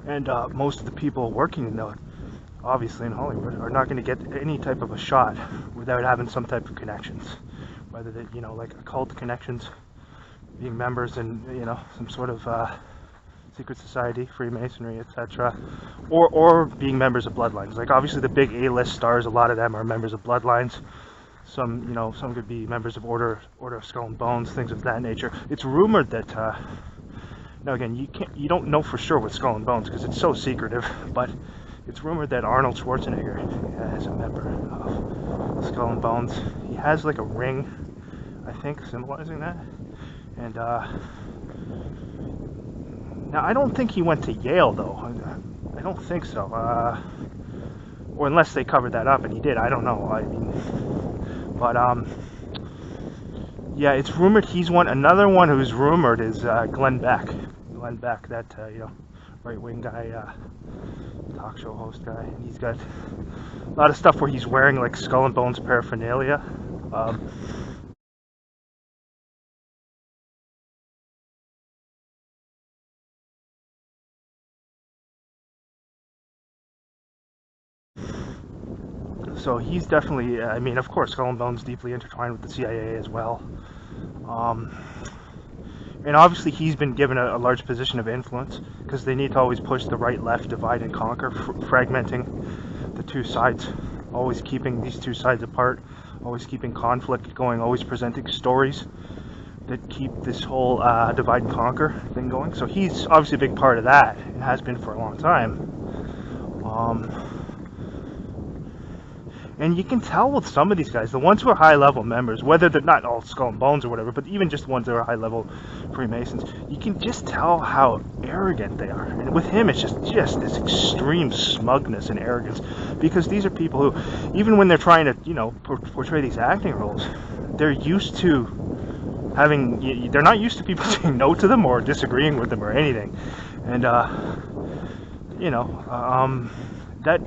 And most of the people working in the, obviously in Hollywood, are not going to get any type of a shot without having some type of connections, whether they, like occult connections, being members in, some sort of secret society, Freemasonry, etc., or being members of bloodlines. Like obviously the big A-list stars, a lot of them are members of bloodlines. Some, some could be members of Order of Skull and Bones, things of that nature. It's rumored that, now again, you don't know for sure with Skull and Bones because it's so secretive, but it's rumored that Arnold Schwarzenegger is a member of Skull and Bones. He has like a ring, I think, symbolizing that. And now I don't think he went to Yale though. I don't think so. Or unless they covered that up and he did, I don't know. I mean, but yeah, it's rumored he's one. Another one who's rumored is Glenn Beck. Glenn Beck, that right-wing guy, talk show host guy, and he's got a lot of stuff where he's wearing like Skull and Bones paraphernalia. So he's definitely, I mean, of course, Skull and Bones deeply intertwined with the CIA as well. And obviously he's been given a large position of influence because they need to always push the right-left, divide and conquer, fragmenting the two sides, always keeping these two sides apart, always keeping conflict going, always presenting stories that keep this whole divide and conquer thing going. So he's obviously a big part of that and has been for a long time. And you can tell with some of these guys, the ones who are high-level members, whether they're not all Skull and Bones or whatever, but even just ones that are high-level Freemasons, you can just tell how arrogant they are. And with him, it's just this extreme smugness and arrogance, because these are people who, even when they're trying to, portray these acting roles, they're used to having, they're not used to people saying no to them or disagreeing with them or anything. And, that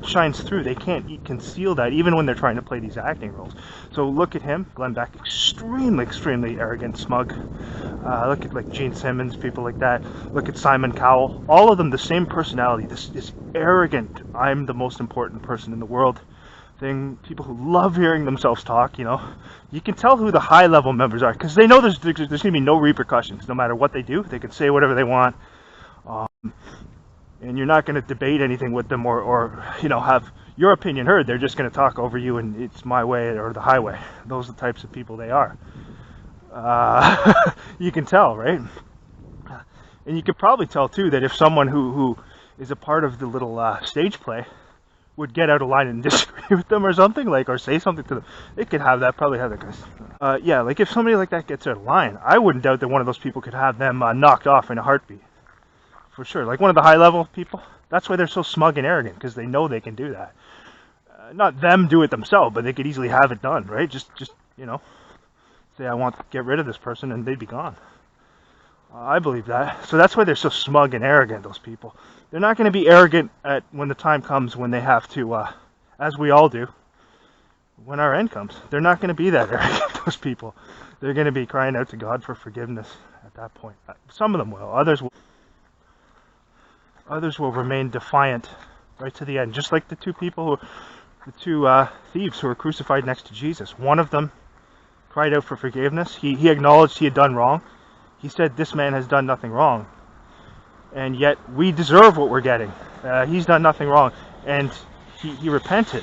shines through. They can't conceal that even when they're trying to play these acting roles. So look at him, Glenn Beck, extremely arrogant, smug. Look at like Gene Simmons, people like that. Look at Simon Cowell. All of them the same personality, this arrogant, I'm the most important person in the world thing. People who love hearing themselves talk, You can tell who the high-level members are because they know there's going to be no repercussions. No matter what they do, they can say whatever they want. And you're not going to debate anything with them or have your opinion heard. They're just going to talk over you and it's my way or the highway. Those are the types of people they are. You can tell, right? And you could probably tell, too, that if someone who is a part of the little stage play would get out of line and disagree with them or something, or say something to them, they could probably have that. Yeah, like if somebody like that gets out of line, I wouldn't doubt that one of those people could have them knocked off in a heartbeat. For sure, like one of the high-level people. That's why they're so smug and arrogant, because they know they can do that. Not them do it themselves, but they could easily have it done, right? Just say I want to get rid of this person, and they'd be gone. I believe that. So that's why they're so smug and arrogant, those people. They're not going to be arrogant when the time comes when they have to, as we all do, when our end comes. They're not going to be that arrogant, those people. They're going to be crying out to God for forgiveness at that point. Some of them will. Others will remain defiant right to the end, just like the two thieves who were crucified next to Jesus. One of them cried out for forgiveness. He acknowledged he had done wrong. He said, "This man has done nothing wrong," and yet we deserve what we're getting. He's done nothing wrong, and he repented.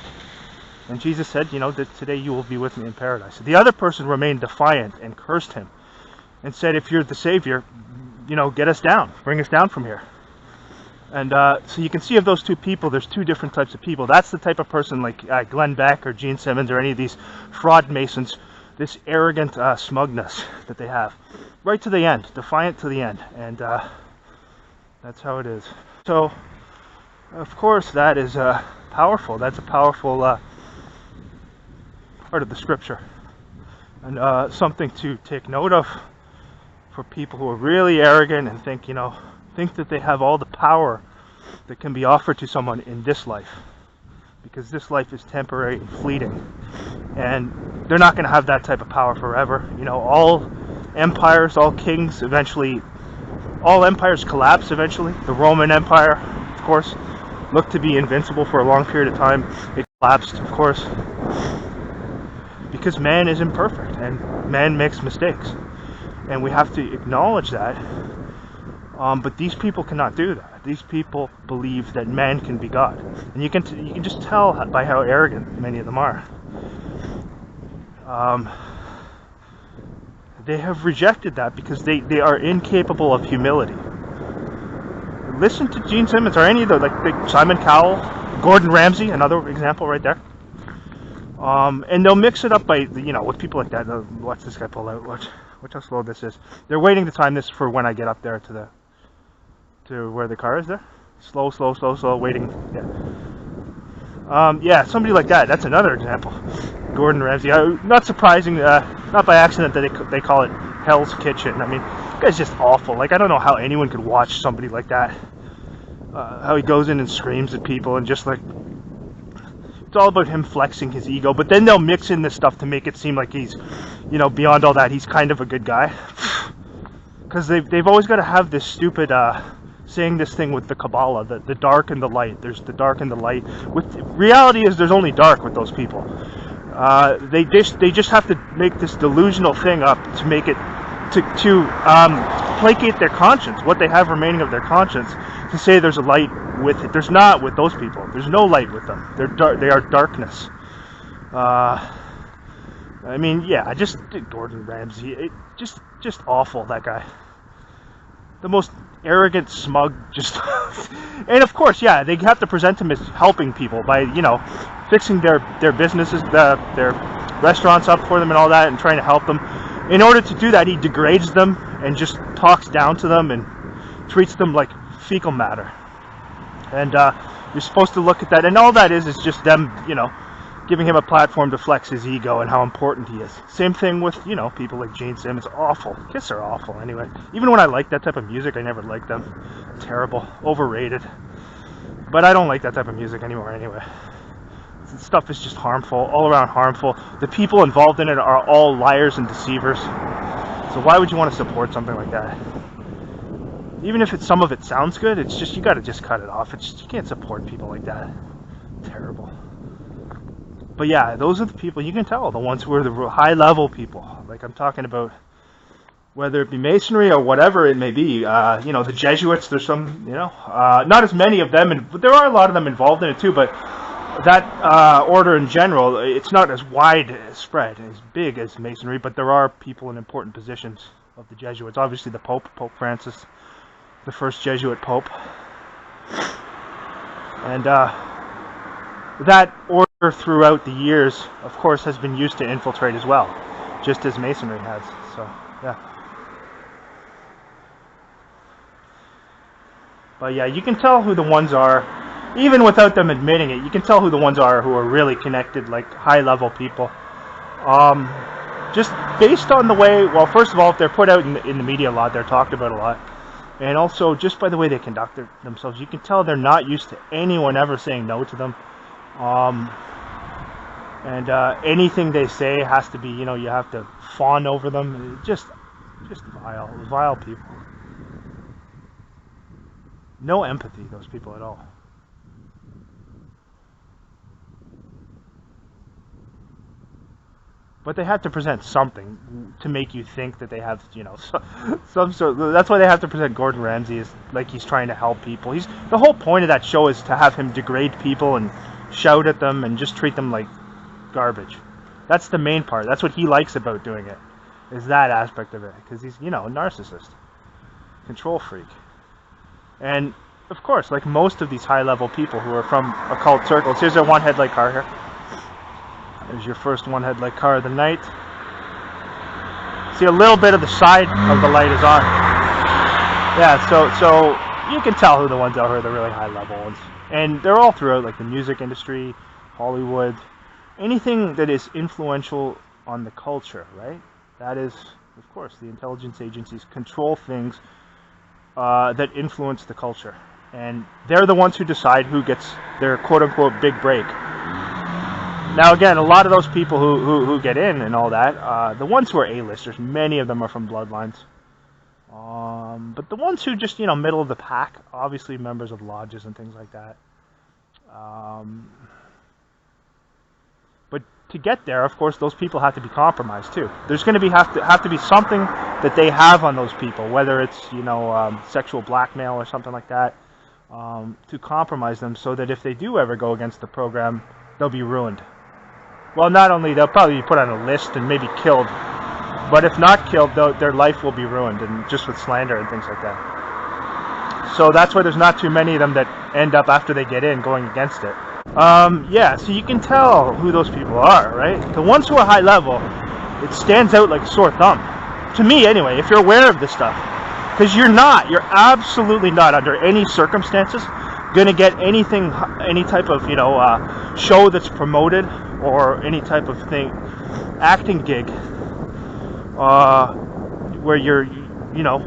And Jesus said, that today you will be with me in paradise. The other person remained defiant and cursed him, and said, "If you're the Savior, get us down, bring us down from here." And so you can see of those two people, there's two different types of people. That's the type of person like Glenn Beck or Gene Simmons or any of these fraud masons, this arrogant smugness that they have. Right to the end, defiant to the end. And that's how it is. So, of course, that is powerful. That's a powerful part of the scripture. And something to take note of for people who are really arrogant and think that they have all the power that can be offered to someone in this life, because this life is temporary and fleeting, and they're not going to have that type of power forever. All empires, all kings eventually all empires collapse eventually. The Roman Empire, of course, looked to be invincible for a long period of time. It collapsed, of course, because man is imperfect and man makes mistakes, and we have to acknowledge that. But these people cannot do that. These people believe that man can be God, and you can just tell by how arrogant many of them are. They have rejected that because they are incapable of humility. Listen to Gene Simmons or any of the like Simon Cowell, Gordon Ramsay, another example right there. And they'll mix it up by with people like that. Watch this guy pull out. Watch how slow this is. They're waiting to time this for when I get up there to where the car is there. Slow, waiting. Yeah, somebody like that. That's another example. Gordon Ramsay. Not surprising, not by accident that they call it Hell's Kitchen. I mean, the guy's just awful. Like, I don't know how anyone could watch somebody like that. How he goes in and screams at people and just like... It's all about him flexing his ego. But then they'll mix in this stuff to make it seem like he's, beyond all that, he's kind of a good guy. Because they've always got to have this stupid... saying this thing with the Kabbalah, the dark and the light. There's the dark and the light. With reality is there's only dark with those people. They just have to make this delusional thing up to make it to placate their conscience, what they have remaining of their conscience, to say there's a light with it. There's not with those people. There's no light with them. They're dark. They are darkness. I mean, yeah, I just did Gordon Ramsay. Just awful, that guy. The most arrogant, smug, just... And of course, yeah, they have to present him as helping people by, fixing their businesses, their restaurants up for them and all that, and trying to help them. In order to do that, he degrades them and just talks down to them and treats them like fecal matter. And you're supposed to look at that, and all that is just them, giving him a platform to flex his ego and how important he is. Same thing with, people like Gene Simmons. Awful. Kiss are awful anyway. Even when I like that type of music, I never liked them. Terrible. Overrated. But I don't like that type of music anymore anyway. This stuff is just harmful. All around harmful. The people involved in it are all liars and deceivers. So why would you want to support something like that? Even if some of it sounds good, it's just, you gotta just cut it off. You can't support people like that. Terrible. But yeah, those are the people, you can tell, the ones who are the high-level people. Like I'm talking about, whether it be Masonry or whatever it may be. The Jesuits, there's some, not as many of them, but there are a lot of them involved in it too, but that order in general, it's not as wide spread, as big as Masonry, but there are people in important positions of the Jesuits. Obviously the Pope Francis, the first Jesuit Pope. And that order throughout the years, of course, has been used to infiltrate as well, just as Masonry has. So, yeah. But yeah, you can tell who the ones are, even without them admitting it. You can tell who the ones are who are really connected, like high-level people. Just based on the way, well, first of all, if they're put out in the media a lot, they're talked about a lot. And also, just by the way they conduct themselves, you can tell they're not used to anyone ever saying no to them. And anything they say has to be, you have to fawn over them. Just vile people. No empathy, those people at all. But they have to present something to make you think that they have, some sort. That's why they have to present Gordon Ramsay as like he's trying to help people. The whole point of that show is to have him degrade people and shout at them and just treat them like garbage. That's the main part. That's what he likes about doing it, is that aspect of it, because he's, a narcissist, control freak. And of course, like most of these high-level people who are from occult circles, here's a one headlight car here. There's your first one headlight car of the night. See, a little bit of the side of the light is on. Yeah, so you can tell who the ones are who are the really high-level ones. And they're all throughout, like the music industry, Hollywood, anything that is influential on the culture, right? That is, of course, the intelligence agencies control things that influence the culture. And they're the ones who decide who gets their quote-unquote big break. Now, again, a lot of those people who get in and all that, the ones who are A-listers, many of them are from bloodlines. But the ones who just, middle of the pack, obviously members of lodges and things like that. But to get there, of course, those people have to be compromised too. There's going to have to be something that they have on those people, whether it's sexual blackmail or something like that, to compromise them, so that if they do ever go against the program, they'll be ruined. Well, not only they'll probably be put on a list and maybe killed, but if not killed, their life will be ruined, and just with slander and things like that. So that's why there's not too many of them that end up, after they get in, going against it. Yeah, so you can tell who those people are, right? The ones who are high level, it stands out like a sore thumb. To me, anyway, if you're aware of this stuff. Because you're absolutely not, under any circumstances, going to get any type of, show that's promoted, or any type of acting gig, where you're,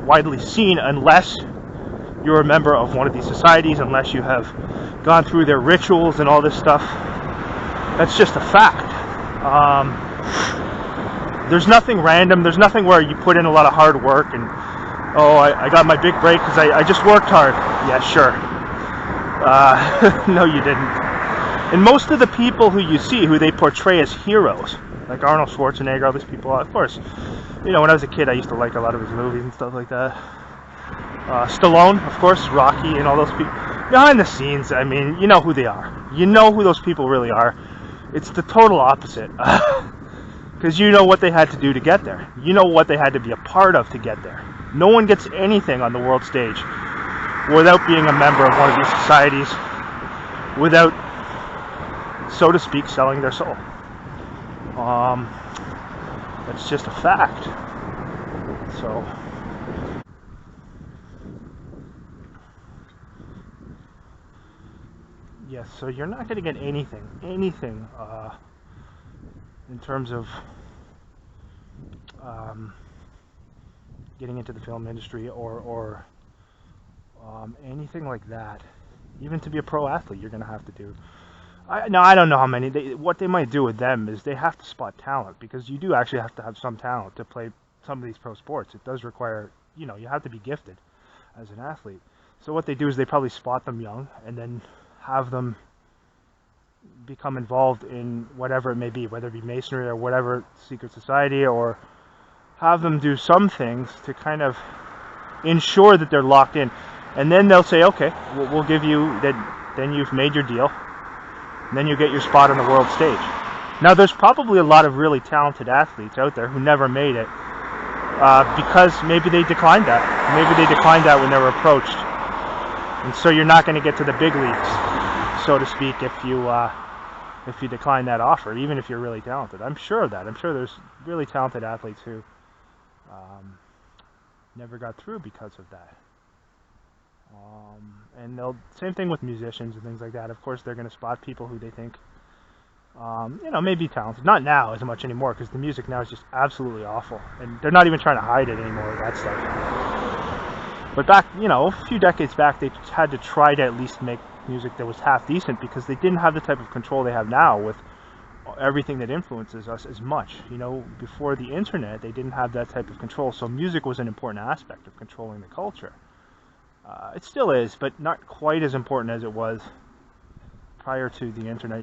widely seen, unless you're a member of one of these societies, unless you have gone through their rituals and all this stuff. That's just a fact. There's nothing random. There's nothing where you put in a lot of hard work and, I got my big break because I just worked hard. Yeah, sure. No, you didn't. And most of the people who you see, who they portray as heroes, like Arnold Schwarzenegger, all these people, of course, when I was a kid, I used to like a lot of his movies and stuff like that. Stallone, of course, Rocky, and all those people. Behind the scenes, I mean, you know who they are. You know who those people really are. It's the total opposite. Because you know what they had to do to get there. You know what they had to be a part of to get there. No one gets anything on the world stage without being a member of one of these societies, without, so to speak, selling their soul. That's just a fact. So... yes, so you're not going to get anything in terms of getting into the film industry or anything like that. Even to be a pro athlete, you're going to have to do. I don't know how many. What they might do with them is they have to spot talent, because you do actually have to have some talent to play some of these pro sports. It does require, you have to be gifted as an athlete. So what they do is they probably spot them young and then have them become involved in whatever it may be, whether it be masonry or whatever secret society, or have them do some things to kind of ensure that they're locked in. And then they'll say, okay, we'll give you that. Then you've made your deal. And then you get your spot on the world stage. Now, there's probably a lot of really talented athletes out there who never made it because maybe they declined that. Maybe they declined that when they were approached. And so you're not going to get to the big leagues, so to speak, if you decline that offer, even if you're really talented. I'm sure of that. I'm sure there's really talented athletes who never got through because of that. And same thing with musicians and things like that. Of course, they're going to spot people who they think, may be talented. Not now as much anymore, because the music now is just absolutely awful, and they're not even trying to hide it anymore. That stuff. But back, a few decades back, they had to try to at least make music that was half decent, because they didn't have the type of control they have now with everything that influences us as much. Before the internet, they didn't have that type of control, so music was an important aspect of controlling the culture. It still is, but not quite as important as it was prior to the internet.